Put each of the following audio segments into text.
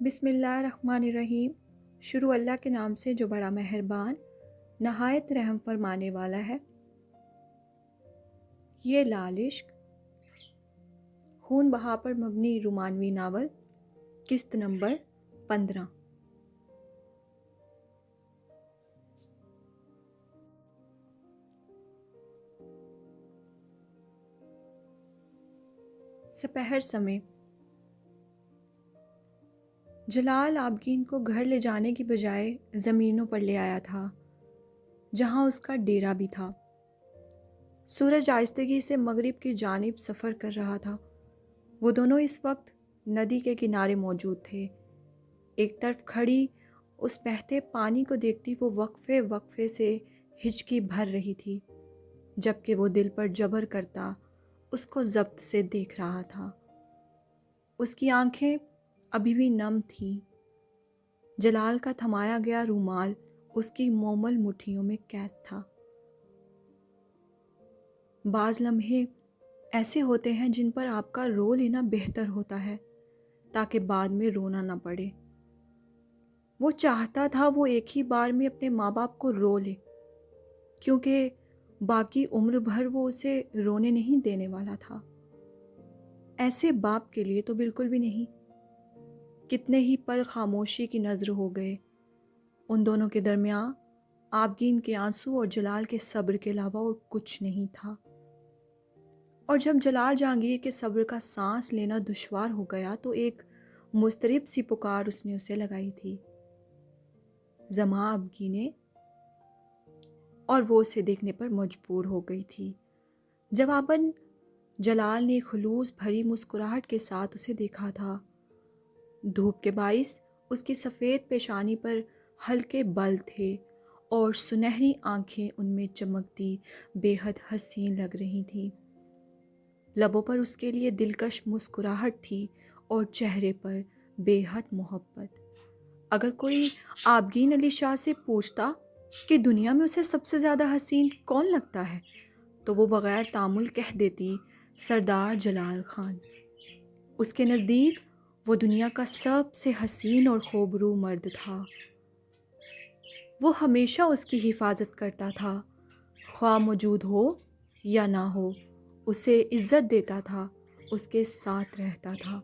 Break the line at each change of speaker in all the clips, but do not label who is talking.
بسم اللہ الرحمن الرحیم۔ شروع اللہ کے نام سے جو بڑا مہربان نہایت رحم فرمانے والا ہے۔ یہ لال عشق خون بہا پر مبنی رومانوی ناول، قسط نمبر 15۔ سپہر سمے جلال آبگین کو گھر لے جانے کی بجائے زمینوں پر لے آیا تھا جہاں اس کا ڈیرا بھی تھا۔ سورج آہستگی سے مغرب کی جانب سفر کر رہا تھا۔ وہ دونوں اس وقت ندی کے کنارے موجود تھے۔ ایک طرف کھڑی اس بہتے پانی کو دیکھتی وہ وقفے وقفے سے ہچکی بھر رہی تھی، جبکہ وہ دل پر جبر کرتا اس کو ضبط سے دیکھ رہا تھا۔ اس کی آنکھیں ابھی بھی نم تھیں۔ جلال کا تھمایا گیا رومال اس کی مومل مٹھیوں میں قید تھا۔ بعض لمحے ایسے ہوتے ہیں جن پر آپ کا رو لینا بہتر ہوتا ہے تاکہ بعد میں رونا نہ پڑے۔ وہ چاہتا تھا وہ ایک ہی بار میں اپنے ماں باپ کو رو لے، کیونکہ باقی عمر بھر وہ اسے رونے نہیں دینے والا تھا۔ ایسے باپ کے لیے تو بالکل بھی نہیں۔ کتنے ہی پل خاموشی کی نظر ہو گئے۔ ان دونوں کے درمیان آبگین کے آنسو اور جلال کے صبر کے علاوہ اور کچھ نہیں تھا۔ اور جب جلال جہانگیر کے صبر کا سانس لینا دشوار ہو گیا تو ایک مضطرب سی پکار اس نے اسے لگائی تھی، زماں آبگینے، اور وہ اسے دیکھنے پر مجبور ہو گئی تھی۔ جواباً جلال نے خلوص بھری مسکراہٹ کے ساتھ اسے دیکھا تھا۔ دھوپ کے باعث اس کی سفید پیشانی پر ہلکے بل تھے اور سنہری آنکھیں ان میں چمکتی بے حد حسین لگ رہی تھیں۔ لبوں پر اس کے لیے دلکش مسکراہٹ تھی اور چہرے پر بے حد محبت۔ اگر کوئی آبگین علی شاہ سے پوچھتا کہ دنیا میں اسے سب سے زیادہ حسین کون لگتا ہے تو وہ بغیر تامل کہہ دیتی سردار جلال خان۔ اس کے نزدیک وہ دنیا کا سب سے حسین اور خوبرو مرد تھا۔ وہ ہمیشہ اس کی حفاظت کرتا تھا، خواہ موجود ہو یا نہ ہو، اسے عزت دیتا تھا، اس کے ساتھ رہتا تھا۔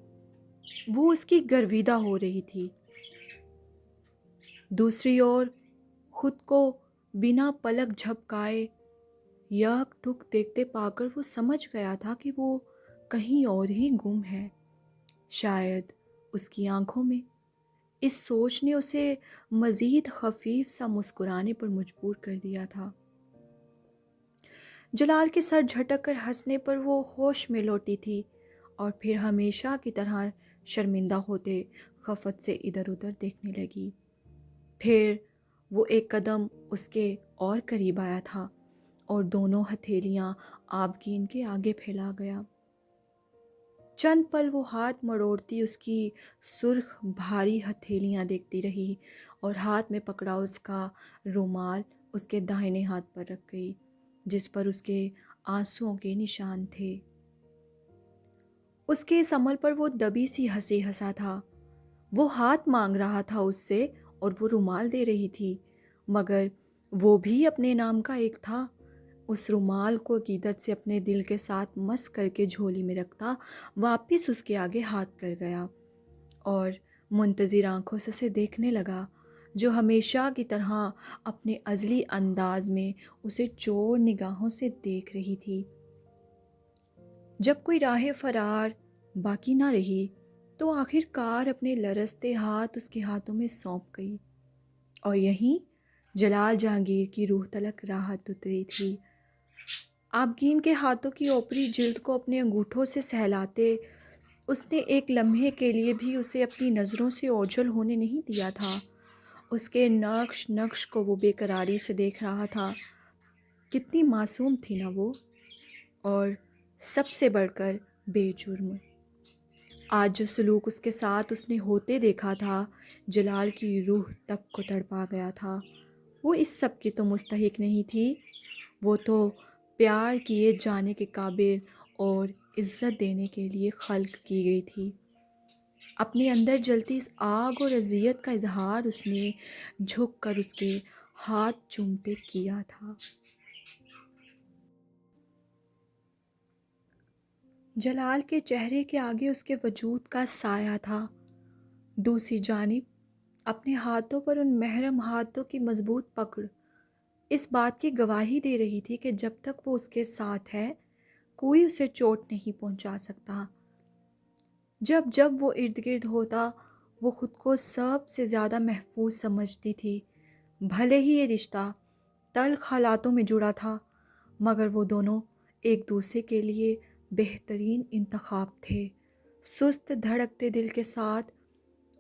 وہ اس کی گرویدہ ہو رہی تھی۔ دوسری اور خود کو بنا پلک جھپکائے یک ٹک دیکھتے پا کر وہ سمجھ گیا تھا کہ وہ کہیں اور ہی گم ہے، شاید اس کی آنکھوں میں۔ اس سوچ نے اسے مزید خفیف سا مسکرانے پر مجبور کر دیا تھا۔ جلال کے سر جھٹک کر ہنسنے پر وہ ہوش میں لوٹی تھی اور پھر ہمیشہ کی طرح شرمندہ ہوتے خفت سے ادھر ادھر دیکھنے لگی۔ پھر وہ ایک قدم اس کے اور قریب آیا تھا اور دونوں ہتھیلیاں آبگین کے آگے پھیلا گیا۔ چند پل وہ ہاتھ مروڑتی اس کی سرخ بھاری ہتھیلیاں دیکھتی رہی اور ہاتھ میں پکڑا اس کا رومال اس کے داہنے ہاتھ پر رکھ گئی جس پر اس کے آنسوؤں کے نشان تھے۔ اس کے اس عمل پر وہ دبی سی ہنسی ہنسا تھا۔ وہ ہاتھ مانگ رہا تھا اس سے اور وہ رومال دے رہی تھی، مگر وہ بھی اپنے نام کا ایک تھا۔ اس رومال کو عقیدت سے اپنے دل کے ساتھ مس کر کے جھولی میں رکھتا واپس اس کے آگے ہاتھ کر گیا اور منتظر آنکھوں سے اسے دیکھنے لگا، جو ہمیشہ کی طرح اپنے ازلی انداز میں اسے چور نگاہوں سے دیکھ رہی تھی۔ جب کوئی راہ فرار باقی نہ رہی تو آخر کار اپنے لرزتے ہاتھ اس کے ہاتھوں میں سونپ گئی اور یہیں جلال جہانگیر کی روح تلک راحت اتری تھی۔ آبگین کے ہاتھوں کی اوپری جلد کو اپنے انگوٹھوں سے سہلاتے اس نے ایک لمحے کے لیے بھی اسے اپنی نظروں سے اوجھل ہونے نہیں دیا تھا۔ اس کے نقش نقش کو وہ بے قراری سے دیکھ رہا تھا۔ کتنی معصوم تھی نا وہ، اور سب سے بڑھ کر بے جرم۔ آج جو سلوک اس کے ساتھ اس نے ہوتے دیکھا تھا جلال کی روح تک کو تڑپا گیا تھا۔ وہ اس سب کی تو مستحق نہیں تھی، وہ تو پیار کیے جانے کے قابل اور عزت دینے کے لیے خلق کی گئی تھی۔ اپنے اندر جلتی اس آگ اور اذیت کا اظہار اس نے جھک کر اس کے ہاتھ چومتے کیا تھا۔ جلال کے چہرے کے آگے اس کے وجود کا سایہ تھا۔ دوسری جانب اپنے ہاتھوں پر ان محرم ہاتھوں کی مضبوط پکڑ اس بات کی گواہی دے رہی تھی کہ جب تک وہ اس کے ساتھ ہے کوئی اسے چوٹ نہیں پہنچا سکتا۔ جب جب وہ ارد گرد ہوتا وہ خود کو سب سے زیادہ محفوظ سمجھتی تھی۔ بھلے ہی یہ رشتہ تلخ حالاتوں میں جڑا تھا مگر وہ دونوں ایک دوسرے کے لیے بہترین انتخاب تھے۔ سست دھڑکتے دل کے ساتھ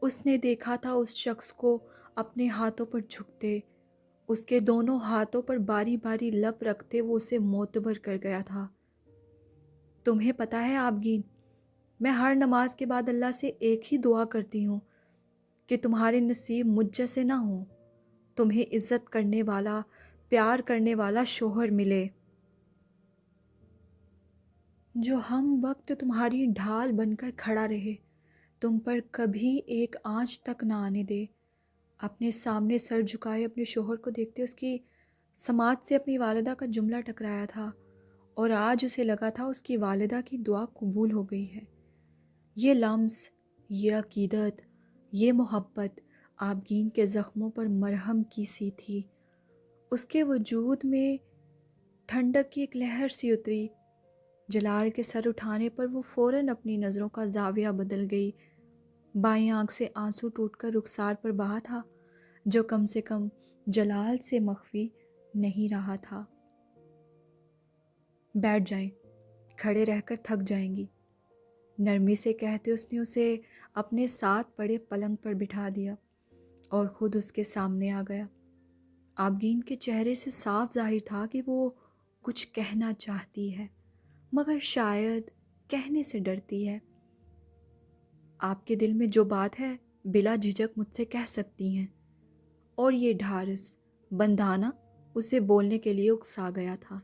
اس نے دیکھا تھا اس شخص کو اپنے ہاتھوں پر جھکتے، اس کے دونوں ہاتھوں پر باری باری لب رکھتے وہ اسے معتبر کر گیا تھا۔ تمہیں پتہ ہے آبگین، میں ہر نماز کے بعد اللہ سے ایک ہی دعا کرتی ہوں کہ تمہارے نصیب مجھ جیسے نہ ہوں، تمہیں عزت کرنے والا، پیار کرنے والا شوہر ملے جو ہم وقت تمہاری ڈھال بن کر کھڑا رہے، تم پر کبھی ایک آنچ تک نہ آنے دے۔ اپنے سامنے سر جھکائے اپنے شوہر کو دیکھتے اس کی سماعت سے اپنی والدہ کا جملہ ٹکرایا تھا اور آج اسے لگا تھا اس کی والدہ کی دعا قبول ہو گئی ہے۔ یہ لمس، یہ عقیدت، یہ محبت آبگین کے زخموں پر مرہم کی سی تھی۔ اس کے وجود میں ٹھنڈک کی ایک لہر سی اتری۔ جلال کے سر اٹھانے پر وہ فوراً اپنی نظروں کا زاویہ بدل گئی۔ بائیں آنکھ سے آنسو ٹوٹ کر رخسار پر بہا تھا جو کم سے کم جلال سے مخفی نہیں رہا تھا۔ بیٹھ جائیں، کھڑے رہ کر تھک جائیں گی، نرمی سے کہتے اس نے اسے اپنے ساتھ پڑے پلنگ پر بٹھا دیا اور خود اس کے سامنے آ گیا۔ آبگین کے چہرے سے صاف ظاہر تھا کہ وہ کچھ کہنا چاہتی ہے مگر شاید کہنے سے ڈرتی ہے۔ آپ کے دل میں جو بات ہے بلا جھجک مجھ سے کہہ سکتی ہیں، اور یہ ڈھارس بندھانا اسے بولنے کے لیے اکسا گیا تھا۔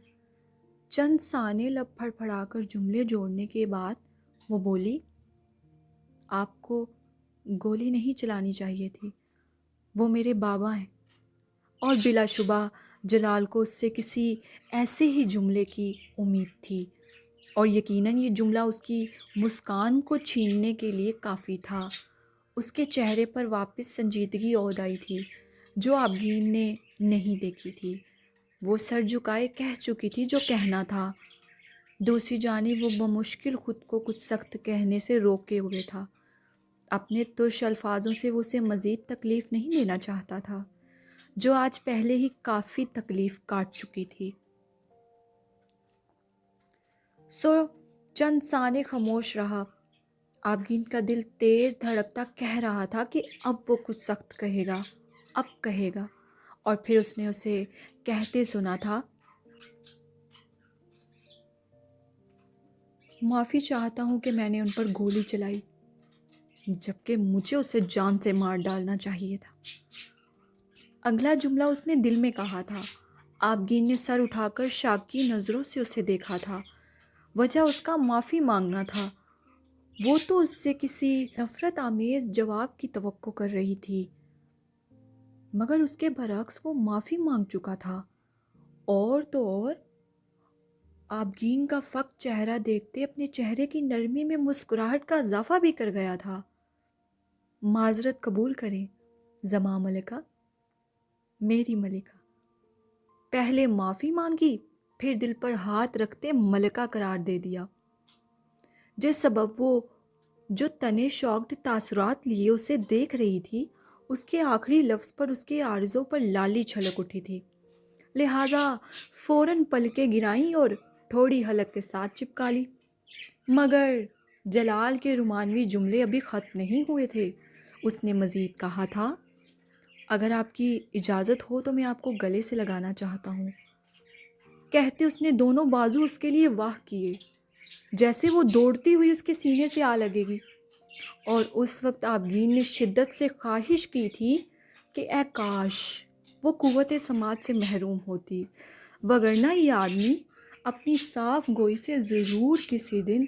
چند ثانے لب پھڑ پھڑا کر جملے جوڑنے کے بعد وہ بولی، آپ کو گولی نہیں چلانی چاہیے تھی، وہ میرے بابا ہیں۔ اور بلا شبہ جلال کو اس سے کسی ایسے ہی جملے کی امید تھی اور یقیناً یہ جملہ اس کی مسکان کو چھیننے کے لیے کافی تھا۔ اس کے چہرے پر واپس سنجیدگی عود آئی تھی جو آبگین نے نہیں دیکھی تھی۔ وہ سر جھکائے کہہ چکی تھی جو کہنا تھا۔ دوسری جانب وہ بمشکل خود کو کچھ سخت کہنے سے روکے ہوئے تھا۔ اپنے ترش الفاظوں سے وہ اسے مزید تکلیف نہیں دینا چاہتا تھا جو آج پہلے ہی کافی تکلیف کاٹ چکی تھی۔ سو چند ثانے خاموش رہا۔ آبگین کا دل تیز دھڑکتا کہہ رہا تھا کہ اب وہ کچھ سخت کہے گا، اب کہے گا، اور پھر اس نے اسے کہتے سنا تھا، معافی چاہتا ہوں کہ میں نے ان پر گولی چلائی جبکہ مجھے اسے جان سے مار ڈالنا چاہیے تھا۔ اگلا جملہ اس نے دل میں کہا تھا۔ آبگین نے سر اٹھا کر شاکی نظروں سے اسے دیکھا تھا۔ وجہ اس کا معافی مانگنا تھا۔ وہ تو اس سے کسی نفرت آمیز جواب کی توقع کر رہی تھی مگر اس کے برعکس وہ معافی مانگ چکا تھا، اور تو اور آبگین کا فقط چہرہ دیکھتے اپنے چہرے کی نرمی میں مسکراہٹ کا اضافہ بھی کر گیا تھا۔ معذرت قبول کریں زما ملکہ، میری ملکہ۔ پہلے معافی مانگی پھر دل پر ہاتھ رکھتے ملکہ قرار دے دیا۔ جس سبب وہ جو تنے شوقڈ تاثرات لیے اسے دیکھ رہی تھی اس کے آخری لفظ پر اس کے عارضوں پر لالی چھلک اٹھی تھی، لہٰذا فوراً پلکیں گرائیں اور تھوڑی حلق کے ساتھ چپکا لی۔ مگر جلال کے رومانوی جملے ابھی ختم نہیں ہوئے تھے۔ اس نے مزید کہا تھا، اگر آپ کی اجازت ہو تو میں آپ کو گلے سے لگانا چاہتا ہوں۔ کہتے اس نے دونوں بازو اس کے لیے واہ کیے جیسے وہ دوڑتی ہوئی اس کے سینے سے آ لگے گی، اور اس وقت آبگین نے شدت سے خواہش کی تھی کہ اے کاش وہ قوت سماعت سے محروم ہوتی، وگرنہ یہ آدمی اپنی صاف گوئی سے ضرور کسی دن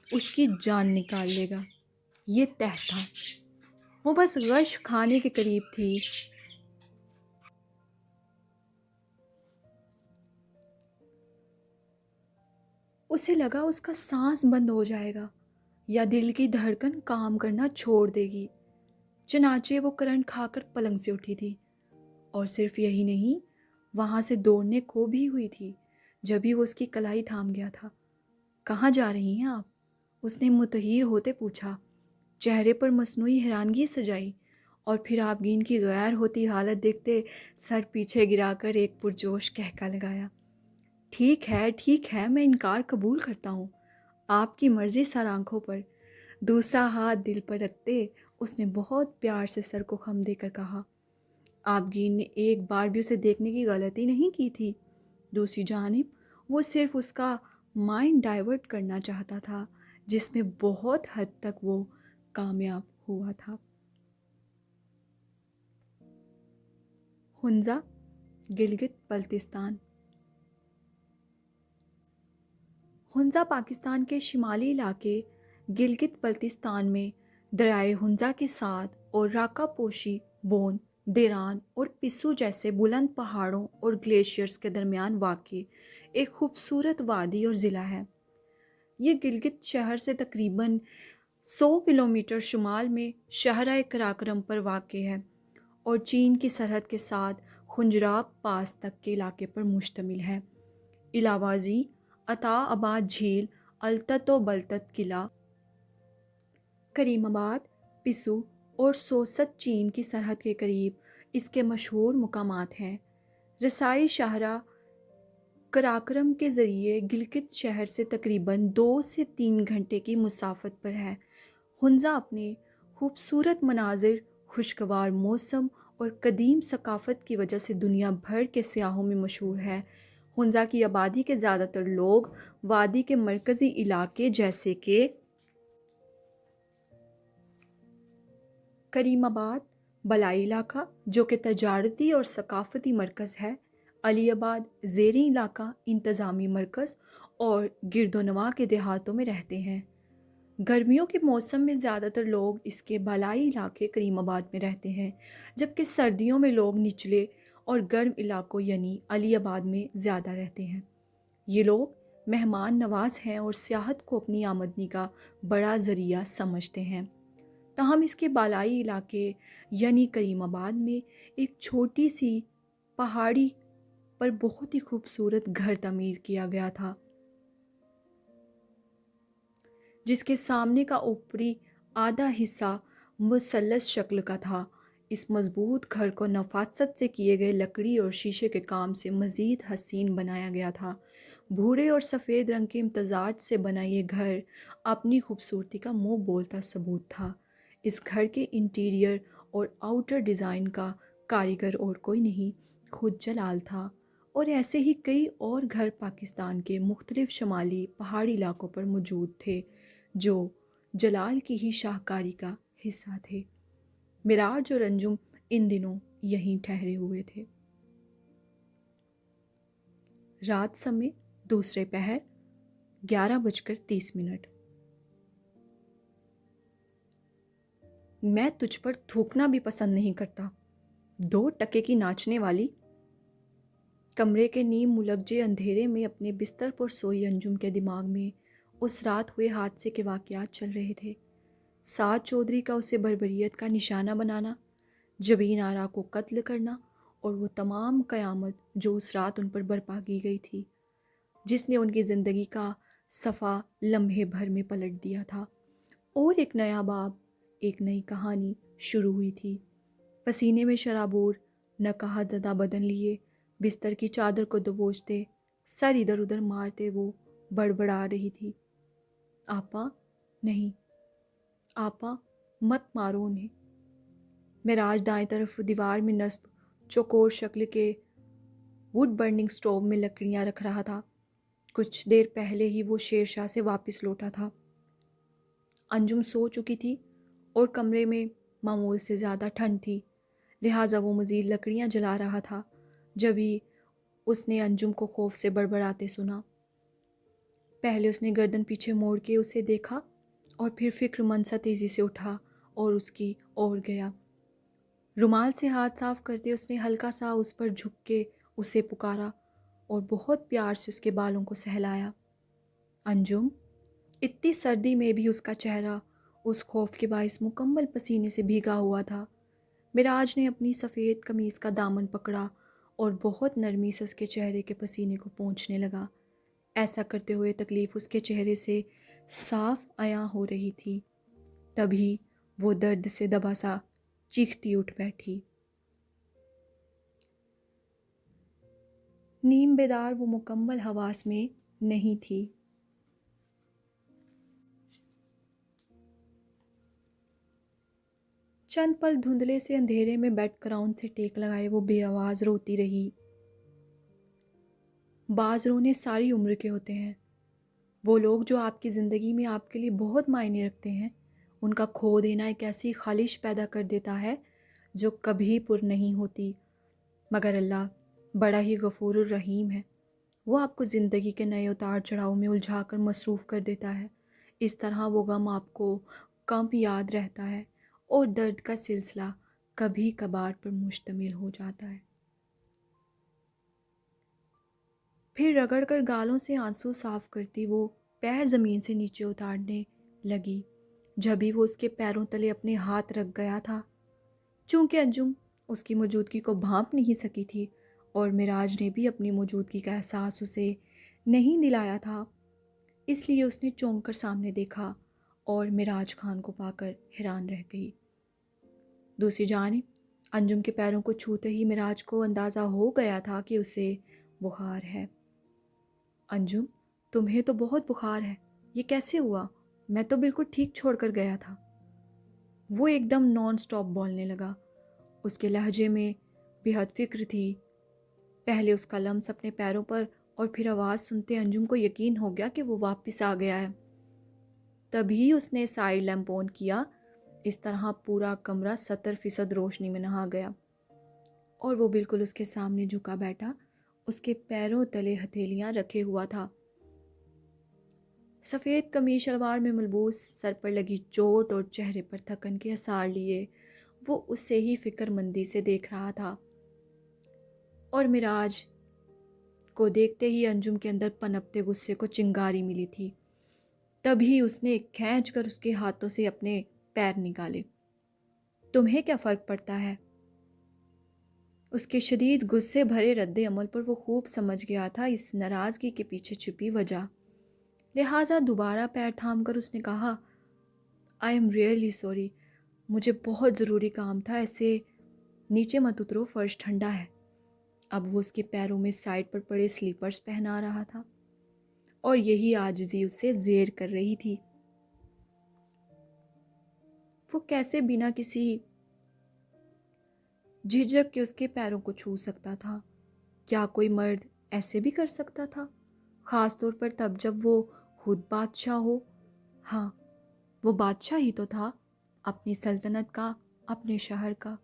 اس کی جان نکال لے گا۔ یہ تہ تھا، وہ بس غش کھانے کے قریب تھی۔ اسے لگا اس کا سانس بند ہو جائے گا یا دل کی دھڑکن کام کرنا چھوڑ دے گی۔ چنانچہ وہ کرنٹ کھا کر پلنگ سے اٹھی تھی، اور صرف یہی نہیں، وہاں سے دوڑنے کو بھی ہوئی تھی جبھی وہ اس کی کلائی تھام گیا تھا۔ کہاں جا رہی ہیں آپ؟ اس نے متحیر ہوتے پوچھا، چہرے پر مصنوعی حیرانگی سجائی، اور پھر آبگین کی غیر ہوتی حالت دیکھتے سر پیچھے گرا کر ایک پرجوش کہکا لگایا، ٹھیک ہے، میں انکار قبول کرتا ہوں، آپ کی مرضی سر آنکھوں پر۔ دوسرا ہاتھ دل پر رکھتے اس نے بہت پیار سے سر کو خم دے کر کہا، آبگین نے ایک بار بھی اسے دیکھنے کی غلطی نہیں کی تھی۔ دوسری جانب وہ صرف اس کا مائنڈ ڈائیورٹ کرنا چاہتا تھا، جس میں بہت حد تک وہ کامیاب ہوا تھا۔ ہنزا، گلگت بلتستان۔ ہنزا پاکستان کے شمالی علاقے گلگت بلتستان میں دریائے ہنزا کے ساتھ اور راکا پوشی، بون، دیران اور پسو جیسے بلند پہاڑوں اور گلیشیئرز کے درمیان واقع ایک خوبصورت وادی اور ضلع ہے۔ یہ گلگت شہر سے تقریباً 100 کلومیٹر شمال میں شاہراہ قراقرم پر واقع ہے اور چین کی سرحد کے ساتھ خنجراب پاس تک کے علاقے پر مشتمل ہے۔ علاوہ ازیں عطا آباد جھیل، التت و بلتت قلعہ، کریم آباد، پسو اور سوست چین کی سرحد کے قریب اس کے مشہور مقامات ہیں۔ رسائی شاہراہ قراقرم کے ذریعے گلگت شہر سے تقریباً 2 سے 3 گھنٹے کی مسافت پر ہے۔ ہنزا اپنے خوبصورت مناظر، خوشگوار موسم اور قدیم ثقافت کی وجہ سے دنیا بھر کے سیاحوں میں مشہور ہے۔ ہنزا کی آبادی کے زیادہ تر لوگ وادی کے مرکزی علاقے جیسے کہ کریم آباد، بلائی علاقہ جو کہ تجارتی اور ثقافتی مرکز ہے، علی آباد زیریں علاقہ انتظامی مرکز اور گرد و نواح کے دیہاتوں میں رہتے ہیں۔ گرمیوں کے موسم میں زیادہ تر لوگ اس کے بالائی علاقے کریم آباد میں رہتے ہیں، جبکہ سردیوں میں لوگ نچلے اور گرم علاقوں یعنی علی آباد میں زیادہ رہتے ہیں۔ یہ لوگ مہمان نواز ہیں اور سیاحت کو اپنی آمدنی کا بڑا ذریعہ سمجھتے ہیں۔ تاہم اس کے بالائی علاقے یعنی کریم آباد میں ایک چھوٹی سی پہاڑی پر بہت ہی خوبصورت گھر تعمیر کیا گیا تھا، جس کے سامنے کا اوپری آدھا حصہ مثلث شکل کا تھا۔ اس مضبوط گھر کو نفاست سے کیے گئے لکڑی اور شیشے کے کام سے مزید حسین بنایا گیا تھا۔ بھورے اور سفید رنگ کے امتزاج سے بنا یہ گھر اپنی خوبصورتی کا منہ بولتا ثبوت تھا۔ اس گھر کے انٹیریئر اور آؤٹر ڈیزائن کا کاریگر اور کوئی نہیں، خود جلال تھا، اور ایسے ہی کئی اور گھر پاکستان کے مختلف شمالی پہاڑی علاقوں پر موجود تھے جو جلال کی ہی شاہکاری کا حصہ تھے۔ مراج اور انجم ان دنوں یہیں ٹھہرے ہوئے تھے۔ رات سمے دوسرے پہر 11:30۔ میں تجھ پر تھوکنا بھی پسند نہیں کرتا، 2 ٹکے کی ناچنے والی۔ کمرے کے نیم ملغلرے اندھیرے میں اپنے بستر پر سوئی انجم کے دماغ میں اس رات ہوئے حادثے کے واقعات چل رہے تھے۔ سعد چودھری کا اسے بربریت کا نشانہ بنانا، جبین آرا کو قتل کرنا، اور وہ تمام قیامت جو اس رات ان پر برپا کی گئی تھی، جس نے ان کی زندگی کا صفحہ لمحے بھر میں پلٹ دیا تھا، اور ایک نیا باب، ایک نئی کہانی شروع ہوئی تھی۔ پسینے میں شرابور، نقاہت زدہ بدن لیے، بستر کی چادر کو دبوچتے، سر ادھر ادھر مارتے وہ بڑبڑا رہی تھی، آپا نہیں، آپا مت مارو انہیں۔ معراج دائیں طرف دیوار میں نصب چوکور شکل کے ووڈ برننگ سٹوو میں لکڑیاں رکھ رہا تھا۔ کچھ دیر پہلے ہی وہ شیر شاہ سے واپس لوٹا تھا۔ انجم سو چکی تھی اور کمرے میں معمول سے زیادہ ٹھنڈ تھی، لہٰذا وہ مزید لکڑیاں جلا رہا تھا جبھی اس نے انجم کو خوف سے بڑبڑاتے سنا۔ پہلے اس نے گردن پیچھے موڑ کے اسے دیکھا اور پھر فکر مند سا تیزی سے اٹھا اور اس کی اور گیا۔ رومال سے ہاتھ صاف کرتے اس نے ہلکا سا اس پر جھک کے اسے پکارا اور بہت پیار سے اس کے بالوں کو سہلایا۔ انجم، اتنی سردی میں بھی اس کا چہرہ اس خوف کے باعث مکمل پسینے سے بھیگا ہوا تھا۔ معراج نے اپنی سفید قمیص کا دامن پکڑا اور بہت نرمی سے اس کے چہرے کے پسینے کو پونچھنے لگا۔ ایسا کرتے ہوئے تکلیف اس کے چہرے سے صاف عیاں ہو رہی تھی۔ تبھی وہ درد سے دبا سا چیختی اٹھ بیٹھی۔ نیم بیدار وہ مکمل حواس میں نہیں تھی۔ چند پل دھندلے سے اندھیرے میں بیڈ گراؤنڈ سے ٹیک لگائے وہ بے آواز روتی رہی۔ بعض رونے ساری عمر کے ہوتے ہیں۔ وہ لوگ جو آپ کی زندگی میں آپ کے لیے بہت معنی رکھتے ہیں، ان کا کھو دینا ایک ایسی خالش پیدا کر دیتا ہے جو کبھی پر نہیں ہوتی۔ مگر اللہ بڑا ہی غفور الرحیم ہے۔ وہ آپ کو زندگی کے نئے اتار چڑھاؤ میں الجھا کر مصروف کر دیتا ہے۔ اس طرح وہ غم آپ کو کم یاد رہتا ہے اور درد کا سلسلہ کبھی کبھار پر مشتمل ہو جاتا ہے۔ پھر رگڑ کر گالوں سے آنسو صاف کرتی وہ پیر زمین سے نیچے اتارنے لگی۔ جبھی وہ اس کے پیروں تلے اپنے ہاتھ رکھ گیا تھا۔ چونکہ انجم اس کی موجودگی کو بھانپ نہیں سکی تھی اور معراج نے بھی اپنی موجودگی کا احساس اسے نہیں دلایا تھا، اس لیے اس نے چونک کر سامنے دیکھا اور معراج خان کو پا کر حیران رہ گئی۔ دوسری جانب انجم کے پیروں کو چھوتے ہی معراج کو اندازہ ہو گیا تھا کہ اسے بخار ہے۔ انجم، تمہیں تو بہت بخار ہے، یہ کیسے ہوا؟ میں تو بالکل ٹھیک چھوڑ کر گیا تھا۔ وہ ایک دم نان سٹاپ بولنے لگا۔ اس کے لہجے میں بے حد فکر تھی۔ پہلے اس کا لمس اپنے پیروں پر اور پھر آواز سنتے انجم کو یقین ہو گیا کہ وہ واپس آ گیا ہے۔ تبھی اس نے سائیڈ لیمپ آن کیا۔ اس طرح پورا کمرہ 70% روشنی میں نہا گیا اور وہ بالکل اس کے سامنے جھکا بیٹھا، اس کے پیروں تلے ہتھیلیاں رکھے ہوا تھا۔ سفید قمیص شلوار میں ملبوس، سر پر لگی چوٹ اور چہرے پر تھکن کے آثار لیے وہ اسے ہی فکر مندی سے دیکھ رہا تھا۔ اور معراج کو دیکھتے ہی انجم کے اندر پنپتے غصے کو چنگاری ملی تھی۔ تبھی اس نے کھینچ کر اس کے ہاتھوں سے اپنے پیر نکالے۔ تمہیں کیا فرق پڑتا ہے؟ اس کے شدید غصے بھرے رد عمل پر وہ خوب سمجھ گیا تھا اس ناراضگی کے پیچھے چھپی وجہ۔ لہٰذا دوبارہ پیر تھام کر اس نے کہا، آئی ایم ریئلی سوری، مجھے بہت ضروری کام تھا، ایسے نیچے مت اترو، فرش ٹھنڈا ہے۔ اب وہ اس کے پیروں میں سائڈ پر پڑے سلیپرز پہنا رہا تھا اور یہی عاجزی اسے زیر کر رہی تھی۔ وہ کیسے بنا کسی جھجک کے اس کے پیروں کو چھو سکتا تھا؟ کیا کوئی مرد ایسے بھی کر سکتا تھا؟ خاص طور پر تب جب وہ خود بادشاہ ہو۔ ہاں، وہ بادشاہ ہی تو تھا، اپنی سلطنت کا، اپنے شہر کا،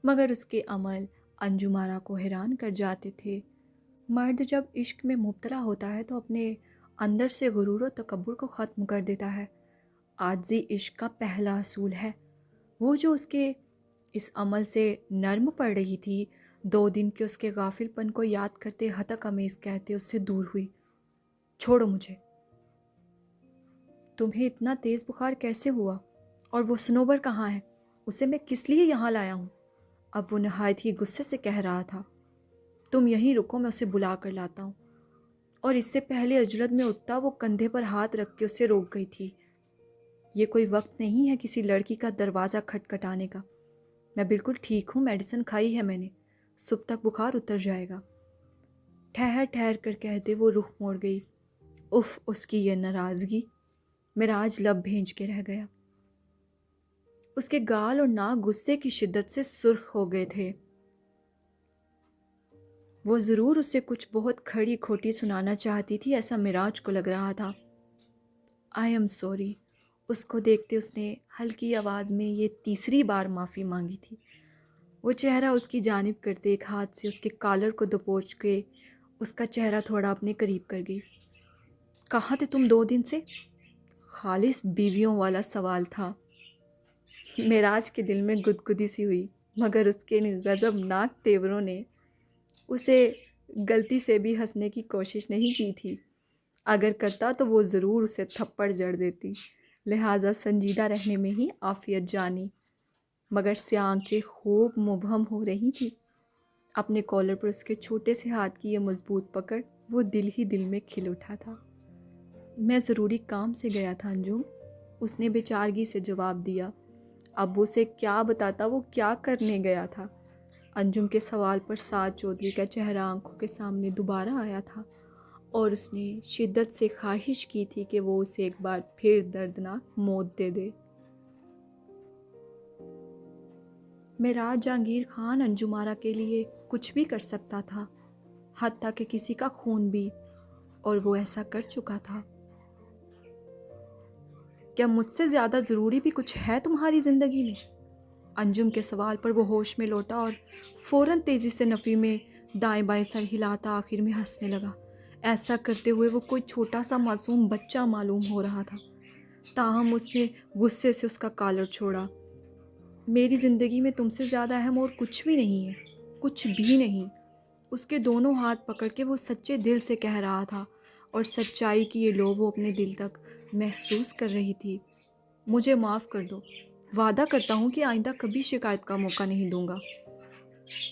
مگر اس کے عمل انجم آرا کو حیران کر جاتے تھے۔ مرد جب عشق میں مبتلا ہوتا ہے تو اپنے اندر سے غرور و تکبر کو ختم کر دیتا ہے۔ عاجزی عشق کا پہلا اصول ہے۔ وہ جو اس کے اس عمل سے نرم پڑ رہی تھی، 2 دن کے اس کے غافل پن کو یاد کرتے ہتک امیز کہتے اس سے دور ہوئی۔ چھوڑو مجھے۔ تمہیں اتنا تیز بخار کیسے ہوا؟ اور وہ سنوبر کہاں ہے؟ اسے میں کس لیے یہاں لایا ہوں؟ اب وہ نہایت ہی غصے سے کہہ رہا تھا۔ تم یہیں رکو، میں اسے بلا کر لاتا ہوں۔ اور اس سے پہلے اجلد میں اٹھتا وہ کندھے پر ہاتھ رکھ کے اسے روک گئی تھی۔ یہ کوئی وقت نہیں ہے کسی لڑکی کا دروازہ کھٹکھٹانے کا۔ میں بالکل ٹھیک ہوں، میڈیسن کھائی ہے میں نے، صبح تک بخار اتر جائے گا۔ ٹھہر ٹھہر کر کہتے وہ رخ موڑ گئی۔ اف، اس کی یہ ناراضگی! معراج لب بھینج کے رہ گیا۔ اس کے گال اور ناک غصے کی شدت سے سرخ ہو گئے تھے۔ وہ ضرور اسے کچھ بہت کھڑی کھوٹی سنانا چاہتی تھی، ایسا معراج کو لگ رہا تھا۔ I am sorry. اس کو دیکھتے اس نے ہلکی آواز میں یہ تیسری بار معافی مانگی تھی۔ وہ چہرہ اس کی جانب کرتے ایک ہاتھ سے اس کے کالر کو دبوچ کے اس کا چہرہ تھوڑا اپنے قریب کر گئی۔ کہاں تھے تم 2 دن سے؟ خالص بیویوں والا سوال تھا۔ معراج کے دل میں گدگدی سی ہوئی، مگر اس کے ان غضبناک تیوروں نے اسے غلطی سے بھی ہنسنے کی کوشش نہیں کی تھی۔ اگر کرتا تو وہ ضرور اسے تھپڑ جڑ دیتی، لہٰذا سنجیدہ رہنے میں ہی عافیت جانی۔ مگر سیاہ آنکھیں خوب مبہم ہو رہی تھیں۔ اپنے کالر پر اس کے چھوٹے سے ہاتھ کی یہ مضبوط پکڑ وہ دل ہی دل میں کھل اٹھا تھا۔ میں ضروری کام سے گیا تھا انجم، اس نے بے چارگی سے جواب دیا۔ اب اسے کیا بتاتا وہ کیا کرنے گیا تھا؟ انجم کے سوال پر سعد چودھری کا چہرہ آنکھوں کے سامنے دوبارہ آیا تھا، اور اس نے شدت سے خواہش کی تھی کہ وہ اسے ایک بار پھر دردناک موت دے دے۔ معراج جہانگیر خان انجم آرا کے لیے کچھ بھی کر سکتا تھا، حتیٰ کہ کسی کا خون بھی، اور وہ ایسا کر چکا تھا۔ کیا مجھ سے زیادہ ضروری بھی کچھ ہے تمہاری زندگی میں؟ انجم کے سوال پر وہ ہوش میں لوٹا اور فوراً تیزی سے نفی میں دائیں بائیں سر ہلاتا آخر میں ہنسنے لگا۔ ایسا کرتے ہوئے وہ کوئی چھوٹا سا معصوم بچہ معلوم ہو رہا تھا۔ تاہم اس نے غصے سے اس کا کالر چھوڑا۔ میری زندگی میں تم سے زیادہ اہم اور کچھ بھی نہیں ہے، کچھ بھی نہیں۔ اس کے دونوں ہاتھ پکڑ کے وہ سچے دل سے کہہ رہا تھا، اور سچائی کی یہ لو وہ اپنے دل تک محسوس کر رہی تھی۔ مجھے معاف کر دو، وعدہ کرتا ہوں کہ آئندہ کبھی شکایت کا موقع نہیں دوں گا۔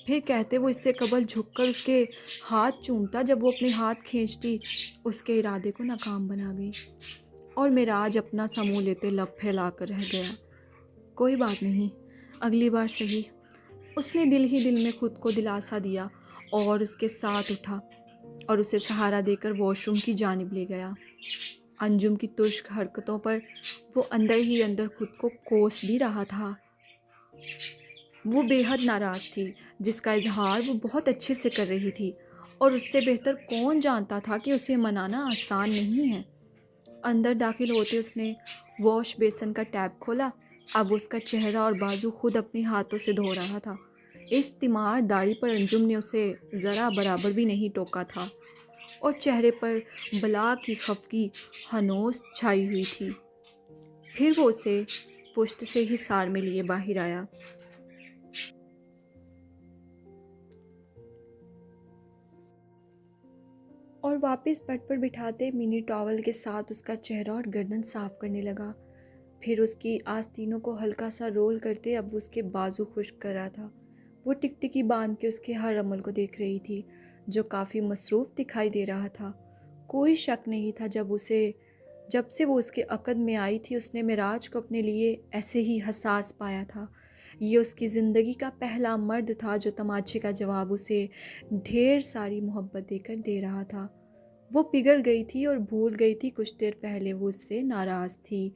پھر کہتے وہ اس سے قبل جھک کر اس کے ہاتھ چومتا، جب وہ اپنے ہاتھ کھینچتی اس کے ارادے کو ناکام بنا گئی، اور معراج اپنا سا منہ لیتے لب پھیلا کر رہ گیا۔ کوئی بات نہیں، اگلی بار صحیح۔ اس نے دل ہی دل میں خود کو دلاسا دیا اور اس کے ساتھ اٹھا اور اسے سہارا دے کر واش روم کی جانب لے گیا۔ انجم کی ترش حرکتوں پر وہ اندر ہی اندر خود کو کوس بھی رہا تھا۔ وہ بے حد ناراض تھی، جس کا اظہار وہ بہت اچھے سے کر رہی تھی، اور اس سے بہتر کون جانتا تھا کہ اسے منانا آسان نہیں ہے۔ اندر داخل ہوتے اس نے واش بیسن کا ٹیپ کھولا۔ اب اس کا چہرہ اور بازو خود اپنے ہاتھوں سے دھو رہا تھا۔ اس تیمار داڑھی پر انجم نے اسے ذرا برابر بھی نہیں ٹوکا تھا، اور چہرے پر بلا کی خفگی ہنوز چھائی ہوئی تھی۔ پھر وہ اسے پشت سے حصار میں لیے باہر آیا۔ اور واپس بٹ پر بٹھاتے منی ٹاول کے ساتھ اس کا چہرہ اور گردن صاف کرنے لگا۔ پھر اس کی آستینوں کو ہلکا سا رول کرتے اب اس کے بازو خشک کر رہا تھا۔ وہ ٹکٹکی باندھ کے اس کے ہر عمل کو دیکھ رہی تھی، جو کافی مصروف دکھائی دے رہا تھا۔ کوئی شک نہیں تھا جب سے وہ اس کے عقد میں آئی تھی اس نے معراج کو اپنے لیے ایسے ہی حساس پایا تھا۔ یہ اس کی زندگی کا پہلا مرد تھا جو تماچے کا جواب اسے ڈھیر ساری محبت دے کر دے رہا تھا۔ وہ پگھل گئی تھی اور بھول گئی تھی کچھ دیر پہلے وہ اس سے ناراض تھی۔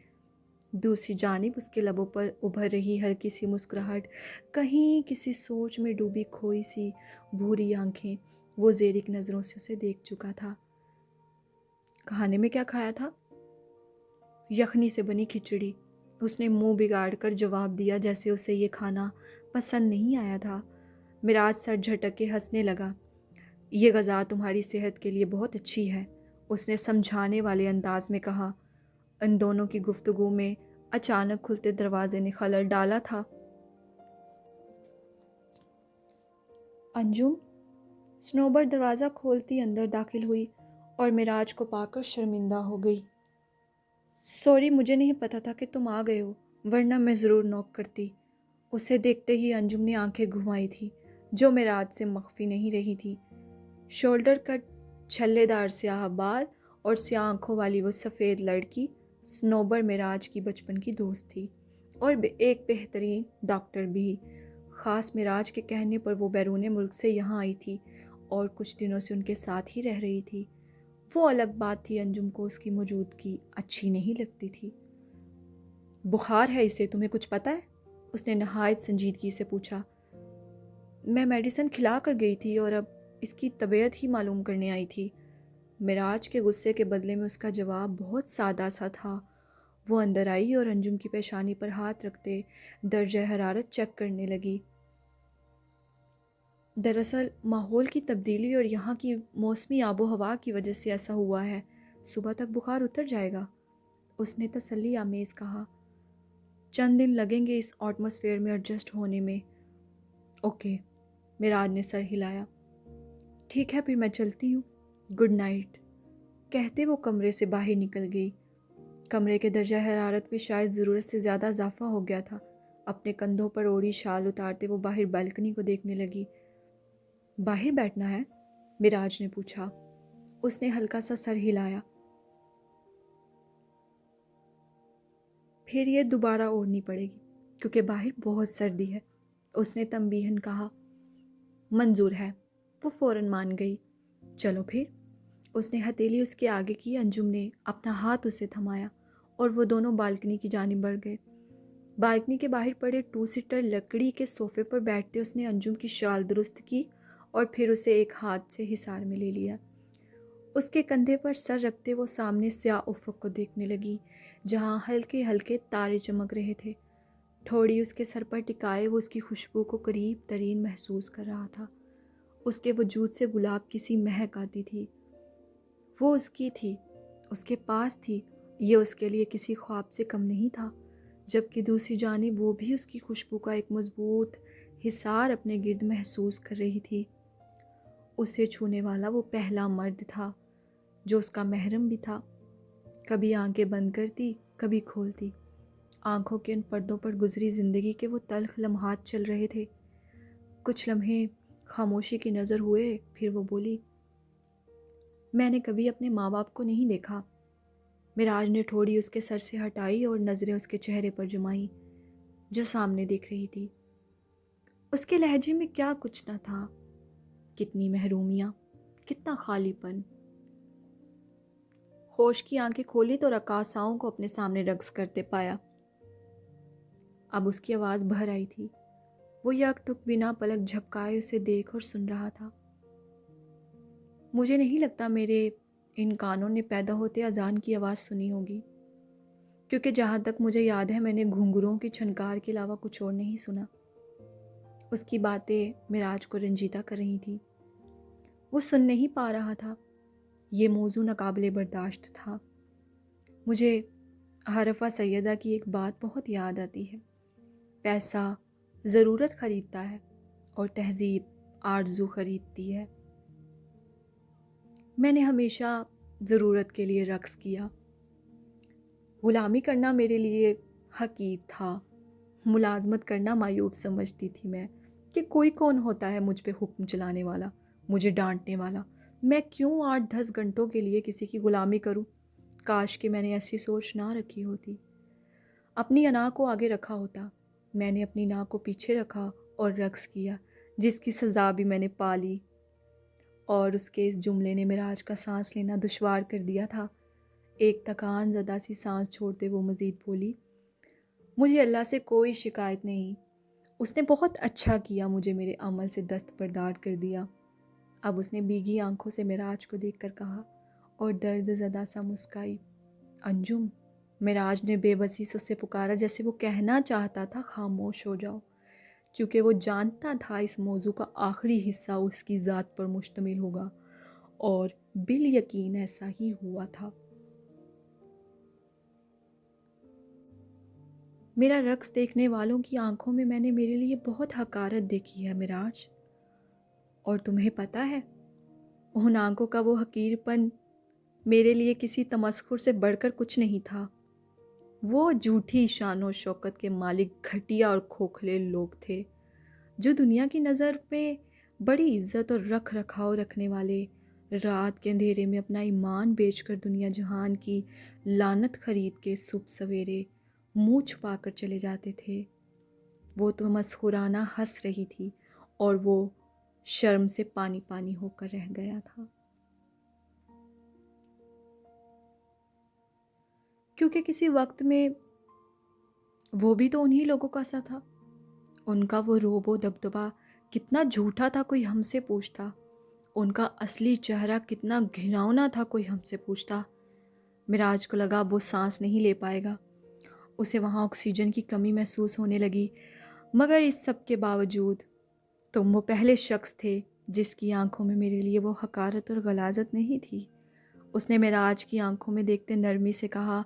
دوسری جانب اس کے لبوں پر ابھر رہی ہلکی سی مسکراہٹ، کہیں کسی سوچ میں ڈوبی کھوئی سی بھوری آنکھیں، وہ زیرک نظروں سے اسے دیکھ چکا تھا۔ کھانے میں کیا کھایا تھا؟ یخنی سے بنی کھچڑی، اس نے منہ بگاڑ کر جواب دیا، جیسے اسے یہ کھانا پسند نہیں آیا تھا۔ معراج سر جھٹک کے ہنسنے لگا۔ یہ غذا تمہاری صحت کے لیے بہت اچھی ہے، اس نے سمجھانے والے انداز میں کہا۔ ان دونوں کی گفتگو میں اچانک کھلتے دروازے نے خلل ڈالا تھا۔ انجم سنوبر دروازہ کھولتی اندر داخل ہوئی اور معراج کو پا کر شرمندہ ہو گئی۔ سوری، مجھے نہیں پتا تھا کہ تم آ گئے ہو، ورنہ میں ضرور نوک کرتی۔ اسے دیکھتے ہی انجم نے آنکھیں گھمائی تھی، جو معراج سے مخفی نہیں رہی تھی۔ شولڈر کٹ چھلے دار سیاہ بال اور سیاہ آنکھوں والی وہ سفید لڑکی سنوبر معراج کی بچپن کی دوست تھی، اور ایک بہترین ڈاکٹر بھی۔ خاص معراج کے کہنے پر وہ بیرون ملک سے یہاں آئی تھی اور کچھ دنوں سے ان کے ساتھ ہی رہ رہی تھی۔ وہ الگ بات تھی، انجم کو اس کی موجودگی اچھی نہیں لگتی تھی۔ بخار ہے اسے، تمہیں کچھ پتہ ہے؟ اس نے نہایت سنجیدگی سے پوچھا۔ میں میڈیسن کھلا کر گئی تھی اور اب اس کی طبیعت ہی معلوم کرنے آئی تھی۔ معراج کے غصے کے بدلے میں اس کا جواب بہت سادہ سا تھا۔ وہ اندر آئی اور انجم کی پیشانی پر ہاتھ رکھتے درجہ حرارت چیک کرنے لگی۔ دراصل ماحول کی تبدیلی اور یہاں کی موسمی آب و ہوا کی وجہ سے ایسا ہوا ہے، صبح تک بخار اتر جائے گا۔ اس نے تسلی آمیز کہا۔ چند دن لگیں گے اس ایٹماسفیئر میں ایڈجسٹ ہونے میں۔ اوکے، معراج نے سر ہلایا۔ ٹھیک ہے پھر میں چلتی ہوں، گڈ نائٹ کہتے وہ کمرے سے باہر نکل گئی۔ کمرے کے درجہ حرارت میں شاید ضرورت سے زیادہ اضافہ ہو گیا تھا۔ اپنے کندھوں پر اوڑھی شال اتارتے وہ باہر بالکنی کو دیکھنے لگی۔ باہر بیٹھنا ہے؟ معراج نے پوچھا۔ اس نے ہلکا سا سر ہلایا۔ پھر یہ دوبارہ اوڑھنی پڑے گی کیونکہ باہر بہت سردی ہے، اس نے تنبیہاً کہا۔ منظور ہے، وہ فوراً مان گئی۔ چلو پھر، اس نے ہتھیلی اس کے آگے کی۔ انجم نے اپنا ہاتھ اسے تھمایا اور وہ دونوں بالکنی کی جانب بڑھ گئے۔ بالکنی کے باہر پڑے 2 سیٹر لکڑی کے صوفے پر بیٹھتے اس نے انجم کی شال درست کی اور پھر اسے ایک ہاتھ سے حصار میں لے لیا۔ اس کے کندھے پر سر رکھتے وہ سامنے سیاہ افق کو دیکھنے لگی جہاں ہلکے ہلکے تارے چمک رہے تھے۔ ٹھوڑی اس کے سر پر ٹکائے وہ اس کی خوشبو کو قریب ترین محسوس کر رہا تھا۔ اس کے وجود سے گلاب کی سی مہک آتی تھی۔ وہ اس کی تھی، اس کے پاس تھی، یہ اس کے لیے کسی خواب سے کم نہیں تھا، جبکہ دوسری جانب وہ بھی اس کی خوشبو کا ایک مضبوط حصار اپنے گرد محسوس کر رہی تھی۔ اسے چھونے والا وہ پہلا مرد تھا جو اس کا محرم بھی تھا۔ کبھی آنکھیں بند کرتی، کبھی کھولتی، آنکھوں کے ان پردوں پر گزری زندگی کے وہ تلخ لمحات چل رہے تھے۔ کچھ لمحے خاموشی کی نظر ہوئے، پھر وہ بولی، میں نے کبھی اپنے ماں باپ کو نہیں دیکھا۔ معراج نے ٹھوڑی اس کے سر سے ہٹائی اور نظریں اس کے چہرے پر جمائیں جو سامنے دیکھ رہی تھی۔ اس کے لہجے میں کیا کچھ نہ تھا، کتنی محرومیاں، کتنا خالی پن۔ ہوش کی آنکھیں کھولی تو رقاصاؤں کو اپنے سامنے رقص کرتے پایا۔ اب اس کی آواز بھر آئی تھی۔ وہ یک ٹک بنا پلک جھپکائے اسے دیکھ اور سن رہا تھا۔ مجھے نہیں لگتا میرے ان کانوں نے پیدا ہوتے اذان کی آواز سنی ہوگی، کیونکہ جہاں تک مجھے یاد ہے میں نے گھنگروں کی چھنکار کے علاوہ کچھ اور نہیں سنا۔ اس کی باتیں معراج کو رنجیدہ کر رہی تھیں۔ وہ سن نہیں پا رہا تھا۔ یہ موضوع ناقابل برداشت تھا۔ مجھے عارفہ سیدہ کی ایک بات بہت یاد آتی ہے، پیسہ ضرورت خریدتا ہے اور تہذیب آرزو خریدتی ہے۔ میں نے ہمیشہ ضرورت کے لیے رقص کیا۔ غلامی کرنا میرے لیے حقیر تھا، ملازمت کرنا معیوب سمجھتی تھی میں، کہ کوئی کون ہوتا ہے مجھ پہ حکم چلانے والا، مجھے ڈانٹنے والا، میں کیوں 8-10 گھنٹوں کے لیے کسی کی غلامی کروں؟ کاش کہ میں نے ایسی سوچ نہ رکھی ہوتی، اپنی انا کو آگے رکھا ہوتا۔ میں نے اپنی نا کو پیچھے رکھا اور رقص کیا، جس کی سزا بھی میں نے پا لی۔ اور اس کے اس جملے نے معراج کا سانس لینا دشوار کر دیا تھا۔ ایک تکان زدہ سی سانس چھوڑتے وہ مزید بولی، مجھے اللہ سے کوئی شکایت نہیں، اس نے بہت اچھا کیا، مجھے میرے عمل سے دستبردار کر دیا۔ اب اس نے بھیگی آنکھوں سے معراج کو دیکھ کر کہا اور درد زدہ سا مسکرائی، انجم۔ معراج نے بے بسی سے اسے پکارا، جیسے وہ کہنا چاہتا تھا خاموش ہو جاؤ، کیونکہ وہ جانتا تھا اس موضوع کا آخری حصہ اس کی ذات پر مشتمل ہوگا، اور بالیقین ایسا ہی ہوا تھا۔ میرا رقص دیکھنے والوں کی آنکھوں میں نے میرے لیے بہت حقارت دیکھی ہے معراج، اور تمہیں پتہ ہے ان آنکھوں کا وہ حقیر پن میرے لیے کسی تمسخر سے بڑھ کر کچھ نہیں تھا۔ وہ جھوٹی شان و شوکت کے مالک گھٹیا اور کھوکھلے لوگ تھے جو دنیا کی نظر میں بڑی عزت اور رکھ رکھاؤ رکھنے والے، رات کے اندھیرے میں اپنا ایمان بیچ کر دنیا جہان کی لعنت خرید کے صبح سویرے منہ چھپا کر چلے جاتے تھے۔ وہ تو مسخرانہ ہنس رہی تھی اور وہ شرم سے پانی پانی ہو کر رہ گیا تھا، کیونکہ کسی وقت میں وہ بھی تو انہی لوگوں کا سا تھا۔ ان کا وہ روب و دبدبا کتنا جھوٹا تھا کوئی ہم سے پوچھتا، ان کا اصلی چہرہ کتنا گھناؤنا تھا کوئی ہم سے پوچھتا۔ معراج کو لگا وہ سانس نہیں لے پائے گا، اسے وہاں آکسیجن کی کمی محسوس ہونے لگی، مگر اس سب کے باوجود تم وہ پہلے شخص تھے جس کی آنکھوں میں میرے لیے وہ حقارت اور غلاظت نہیں تھی، اس نے معراج کی آنکھوں میں دیکھتے نرمی سے کہا،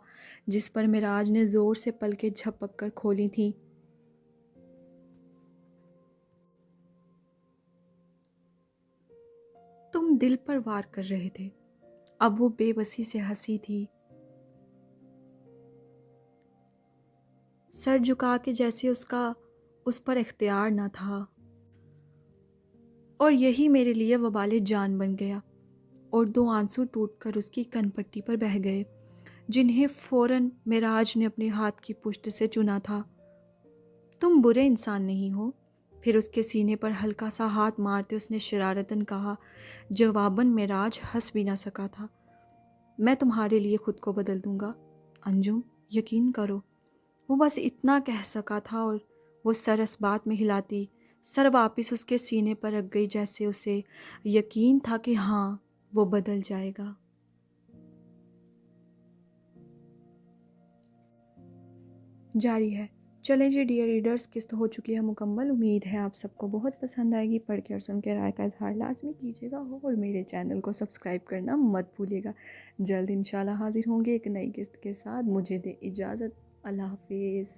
جس پر معراج نے زور سے پلکیں جھپک کر کھولی تھیں، تم دل پر وار کر رہے تھے۔ اب وہ بے بسی سے ہنسی تھی، سر جھکا کے، جیسے اس پر اختیار نہ تھا، اور یہی میرے لیے وبال جان بن گیا۔ اور 2 آنسو ٹوٹ کر اس کی کن پٹی پر بہہ گئے، جنہیں فوراً معراج نے اپنے ہاتھ کی پشت سے چنا تھا۔ تم برے انسان نہیں ہو۔ پھر اس کے سینے پر ہلکا سا ہاتھ مارتے اس نے شرارتاً کہا۔ جواباً معراج ہنس بھی نہ سکا تھا۔ میں تمہارے لیے خود کو بدل دوں گا انجم، یقین کرو۔ وہ بس اتنا کہہ سکا تھا اور وہ سر اس بات میں ہلاتی، سر واپس اس کے سینے پر رکھ گئی، جیسے اسے یقین تھا کہ ہاں وہ بدل جائے گا۔ جاری ہے۔ چلیں جی ڈیئر ریڈرز، قسط ہو چکی ہے مکمل۔ امید ہے آپ سب کو بہت پسند آئے گی۔ پڑھ کے اور سن کے رائے کا اظہار لازمی کیجیے گا اور میرے چینل کو سبسکرائب کرنا مت بھولیے گا۔ جلد انشاءاللہ حاضر ہوں گے ایک نئی قسط کے ساتھ۔ مجھے دے اجازت۔ اللہ حافظ۔